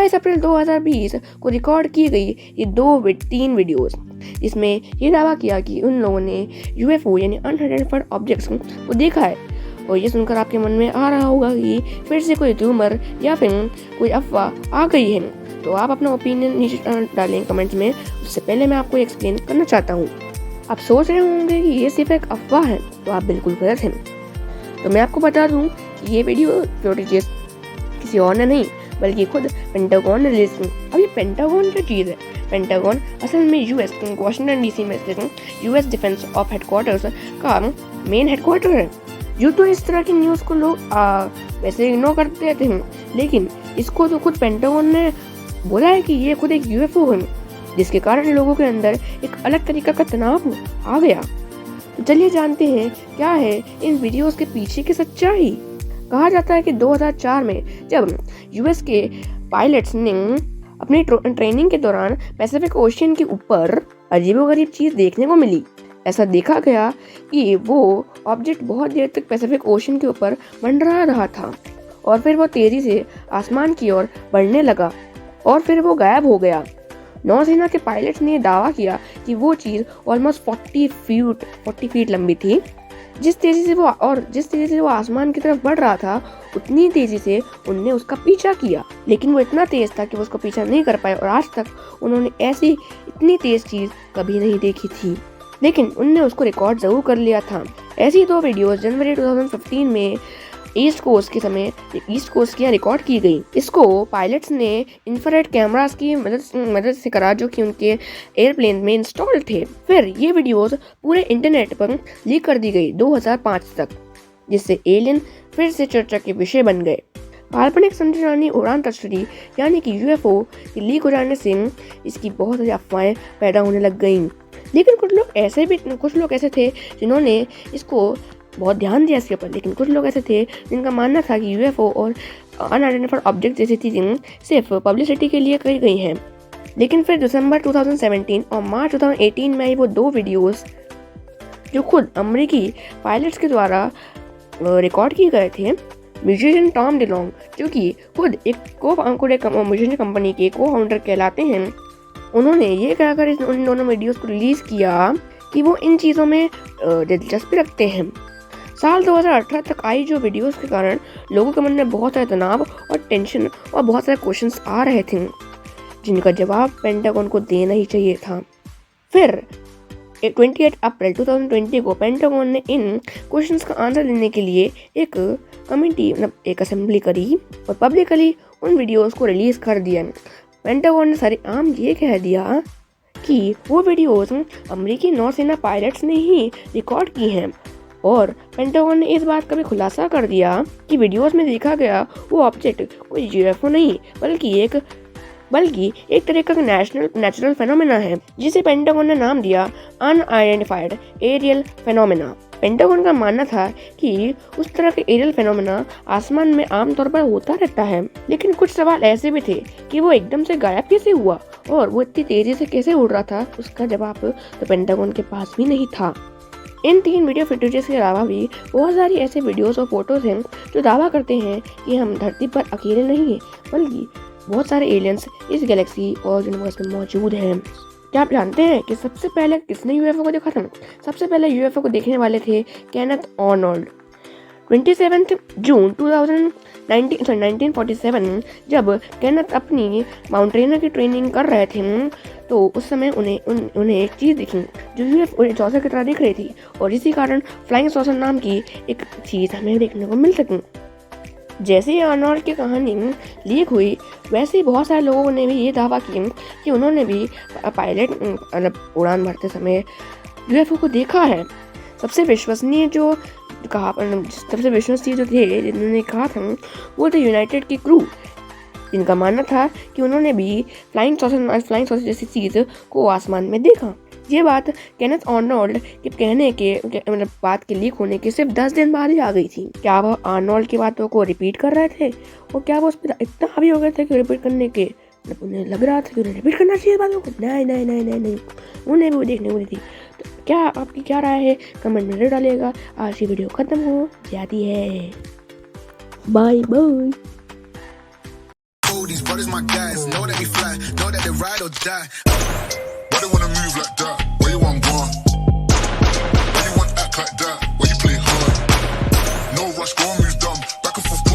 22 अप्रैल 2020 को रिकॉर्ड की गई ये 3 वीडियोस, इसमें ये दावा किया कि उन लोगों ने यूएफओ यानी अनआइडेंटिफाइड ऑब्जेक्ट्स को देखा है। और ये सुनकर आपके मन में आ रहा होगा कि फिर से कोई ट्यूमर या फिर कोई अफवाह आ गई है। तो आप अपना ओपिनियन नीचे डालें कमेंट्स में। उससे पहले मैं आपको एक्सप्लेन करना चाहता हूँ। आप सोच रहे होंगे कि ये सिर्फ एक अफवाह है, तो आप बिल्कुल गलत हैं। तो मैं आपको बता दूँ कि ये वीडियो फुटेज किसी और ने नहीं बल्कि खुद पेंटागन ने रिलीज की। अब ये पेंटागन क्या चीज़ है? पेंटागन असल में यूएस वाशिंगटन डीसी में स्थित यूएस डिफेंस ऑफ हेडक्वार्टर्स का मेन हेडक्वार्टर है। यूँ तो इस तरह की न्यूज़ को लोग वैसे इग्नोर करते रहते हैं, लेकिन इसको तो खुद पेंटागन ने बोला है कि ये खुद एक यूएफओ है, जिसके कारण लोगों के अंदर एक अलग तरीका का तनाव आ गया। तो चलिए जानते हैं क्या है इन वीडियोस के पीछे की सच्चाई। कहा जाता है कि 2004 में जब यूएस के पायलट्स ने अपनी ट्रेनिंग के दौरान पैसिफिक ओशियन के ऊपर अजीबोगरीब चीज़ देखने को मिली। ऐसा देखा गया कि वो ऑब्जेक्ट बहुत देर तक पैसिफिक ओशियन के ऊपर मंडरा रहा था और फिर वो तेजी से आसमान की ओर बढ़ने लगा और फिर वो गायब हो गया। नौसेना के पायलट्स ने दावा किया कि वो चीज़ ऑलमोस्ट 40 फीट लंबी थी। जिस तेजी से वो आसमान की तरफ बढ़ रहा था, उतनी तेजी से उनने उसका पीछा किया, लेकिन वो इतना तेज था कि वो उसका पीछा नहीं कर पाए और आज तक उन्होंने ऐसी इतनी तेज चीज़ कभी नहीं देखी थी, लेकिन उनने उसको रिकॉर्ड जरूर कर लिया था। ऐसी 2 वीडियोस जनवरी 2015 में ईस्ट कोस्ट की रिकॉर्ड की गई। इसको पायलट्स ने इंफ्रारेड कैमरास की मदद से करा, जो कि उनके एयरप्लेन में इंस्टॉल थे। फिर ये वीडियोस पूरे इंटरनेट पर लीक कर दी गई 2005 तक, जिससे एलियन फिर से चर्चा के विषय बन गए। काल्पनिक संचारी उड़ान तस्वीर यानी कि यूएफओ की लीक हो जाने से इसकी बहुत सारी अफवाहें पैदा होने लग गईं। लेकिन कुछ लोग ऐसे थे जिन्होंने इसको बहुत ध्यान दिया इसके ऊपर, लेकिन कुछ लोग ऐसे थे जिनका मानना था कि यूएफओ और अनआइडेंटिफाइड ऑब्जेक्ट जैसी चीज़ें सिर्फ पब्लिसिटी के लिए करी गई हैं। लेकिन फिर दिसंबर 2017 और मार्च 2018 में आई वो 2 वीडियोस जो खुद अमेरिकी पायलट्स के द्वारा रिकॉर्ड किए गए थे। म्यूजिशियन टॉम डिलोंग, जो कि खुद एक म्यूजिशियन कंपनी के को-फाउंडर कहलाते हैं, उन्होंने ये कहकर उन दोनों वीडियोस को रिलीज किया कि वो इन चीज़ों में दिलचस्पी रखते हैं। साल 2018 तक आई जो वीडियोस के कारण लोगों के मन में बहुत सारे तनाव और टेंशन और बहुत सारे क्वेश्चंस आ रहे थे, जिनका जवाब पेंटागन को देना ही चाहिए था। फिर 28 अप्रैल 2020 को पेंटागन ने इन क्वेश्चंस का आंसर देने के लिए एक असेंबली करी और पब्लिकली उन वीडियोस को रिलीज कर दिया। पेंटागन ने सारे आम ये कह दिया कि वो वीडियोस अमेरिकी नौसेना पायलट्स ने ही रिकॉर्ड की हैं, और पेंटागन ने इस बात का भी खुलासा कर दिया कि वीडियोस में देखा गया वो ऑब्जेक्ट कोई यूएफओ नहीं बल्कि एक तरह का नेचुरल फेनोमेना है, जिसे पेंटागन ने नाम दिया अनआइडेंटिफाइड एरियल फेनोमेना। पेंटागन का मानना था कि उस तरह के एरियल फेनोमेना आसमान में आमतौर पर होता रहता है, लेकिन कुछ सवाल ऐसे भी थे कि वो एकदम से गायब कैसे हुआ और वो इतनी तेजी से कैसे उड़ रहा था, उसका जवाब तो पेंटागन के पास भी नहीं था। इन 3 वीडियो फुटेजेस के अलावा भी बहुत सारी ऐसे वीडियोस और फोटोज हैं जो दावा करते हैं कि हम धरती पर अकेले नहीं हैं, बल्कि बहुत सारे एलियंस इस गैलेक्सी और यूनिवर्स में मौजूद हैं। क्या आप जानते हैं कि सबसे पहले किसने यूएफओ को देखा था? सबसे पहले यूएफओ को देखने वाले थे केनेथ आर्नोल्ड। 27 जून 1947 जब केनेथ अपनी माउंटेनियर की ट्रेनिंग कर रहे थे, तो उस समय उन्हें एक चीज़ दिखी जो यूएफओ सॉसर की तरह दिख रही थी, और इसी कारण फ्लाइंग सॉसर नाम की एक चीज़ हमें देखने को मिल सकी। जैसे ही आर्नोल्ड की कहानी लीक हुई, वैसे ही बहुत सारे लोगों ने भी ये दावा किया कि उन्होंने भी पायलट उड़ान भरते समय यूएफओ को देखा है। सबसे विश्वसनीय जो थे जिन्होंने कहा था वो थे यूनाइटेड की क्रू, जिनका मानना था कि उन्होंने भी फ्लाइंग सॉसर जैसी चीज़ को आसमान में देखा। ये बात केनेथ आर्नोल्ड के कहने के बात के लीक होने के सिर्फ 10 दिन बाद ही आ गई थी। क्या वह आर्नोल्ड की बातों को रिपीट कर रहे थे, और क्या वो उस पर इतना हावी हो गए थे कि रिपीट करने के उन्हें लग रहा था कि उन्हें रिपीट करना चाहिए बातों को? नहीं, उन्हें भी वो देखने को थी। तो क्या आपकी क्या राय है, कमेंट में जरूर डालिएगा। आज की वीडियो खत्म हो जाती है। Bye bye. my guys. Know that we fly, know that they ride or die. Why they wanna move like that? Where you want gone? Why you want act like that? Why you play hard? No rush, go and move dumb. Back and forth